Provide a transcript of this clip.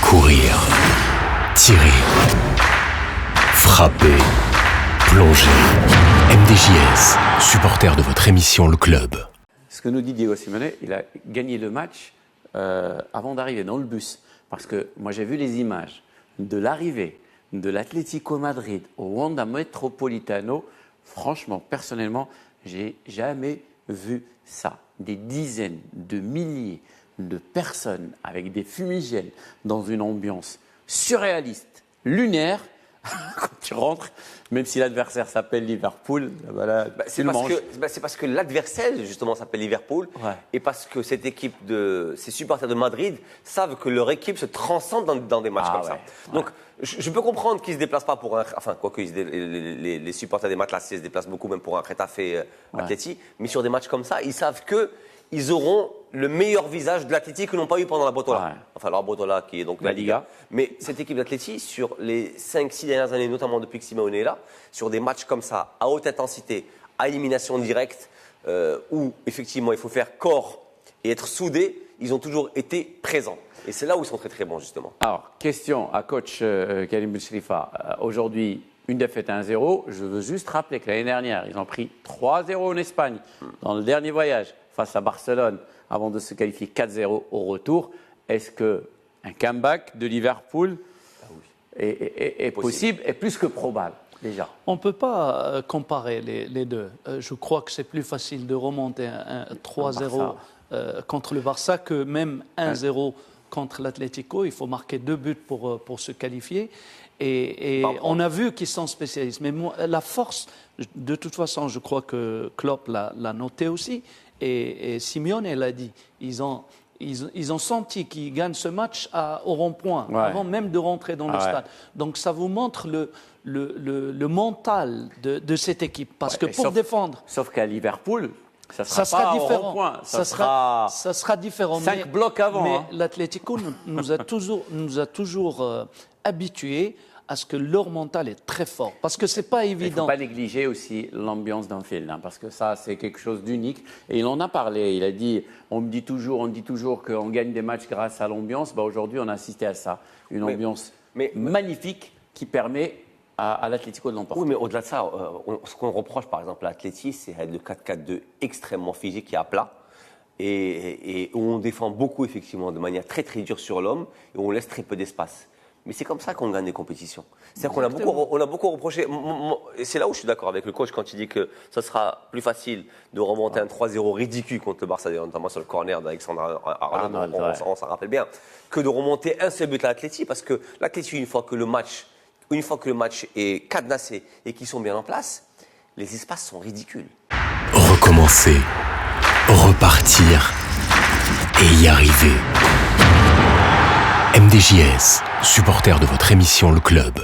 Courir, tirer, frapper, plonger. MDJS, supporter de votre émission Le Club. Ce que nous dit Diego Simeone, il a gagné le match avant d'arriver dans le bus. Parce que moi j'ai vu les images de l'arrivée de l'Atlético Madrid au Wanda Metropolitano. Franchement, personnellement, j'ai jamais vu ça. Des dizaines de milliers de personnes avec des fumigènes dans une ambiance surréaliste, lunaire. Quand tu rentres, même si l'adversaire s'appelle Liverpool, voilà, c'est parce que l'adversaire justement s'appelle Liverpool, ouais. Et parce que cette équipe ces supporters de Madrid savent que leur équipe se transcende dans des matchs comme ça. Donc je peux comprendre qu'ils se déplacent pas pour un, enfin quoique les supporters des Matlas se déplacent beaucoup même pour un Getafe Atleti, mais sur des matchs comme ça, ils savent que ils auront le meilleur visage de l'Atleti que n'ont pas eu pendant la Botola. Ouais. Enfin, la Botola qui est donc la Liga. Mais cette équipe d'Atleti, sur les 5-6 dernières années, notamment depuis que Simeone est là, sur des matchs comme ça, à haute intensité, à élimination directe, où effectivement il faut faire corps et être soudé, ils ont toujours été présents. Et c'est là où ils sont très très bons justement. Alors, question à coach Karim Bouchrifa. Aujourd'hui, une défaite 1-0. Je veux juste rappeler que l'année dernière, ils ont pris 3-0 en Espagne dans le dernier voyage face à Barcelone avant de se qualifier 4-0 au retour. Est-ce qu'un comeback de Liverpool est possible et plus que probable déjà? On ne peut pas comparer les deux. Je crois que c'est plus facile de remonter un 3-0 contre le Barça que même 1-0 contre l'Atlético. Il faut marquer 2 buts pour se qualifier. Et on a vu qu'ils sont spécialistes. Mais moi, la force, de toute façon, je crois que Klopp l'a noté aussi. Et Simeone l'a dit. Ils ont senti qu'ils gagnent ce match au rond-point, avant même de rentrer dans le stade. Donc ça vous montre le mental de cette équipe. Parce que pour défendre... Sauf qu'à Liverpool... Ça sera différent. Ça sera différent. 5 blocs avant. Mais l'Atlético nous a toujours habitués à ce que leur mental est très fort. Parce que ce n'est pas évident. Il ne faut pas négliger aussi l'ambiance d'Anfield, parce que ça, c'est quelque chose d'unique. Et il en a parlé. Il a dit, on dit toujours qu'on gagne des matchs grâce à l'ambiance. Aujourd'hui, on a assisté à ça. Une ambiance magnifique qui permet à l'Atlético de l'emporter. Oui, mais au-delà de ça, ce qu'on reproche par exemple à l'Atleti, c'est le 4-4-2 extrêmement physique et à plat. Et où on défend beaucoup effectivement de manière très très dure sur l'homme et où on laisse très peu d'espace. Mais c'est comme ça qu'on gagne des compétitions. C'est-à-dire qu'on a beaucoup reproché. Et c'est là où je suis d'accord avec le coach quand il dit que ça sera plus facile de remonter un 3-0 ridicule contre le Barça, notamment sur le corner d'Alexandre Arnold, on s'en rappelle bien, que de remonter un seul but à l'Atleti, parce que l'Atleti, une fois que le match est cadenassé et qu'ils sont bien en place, les espaces sont ridicules. Recommencer, repartir et y arriver. MDJS, supporter de votre émission Le Club.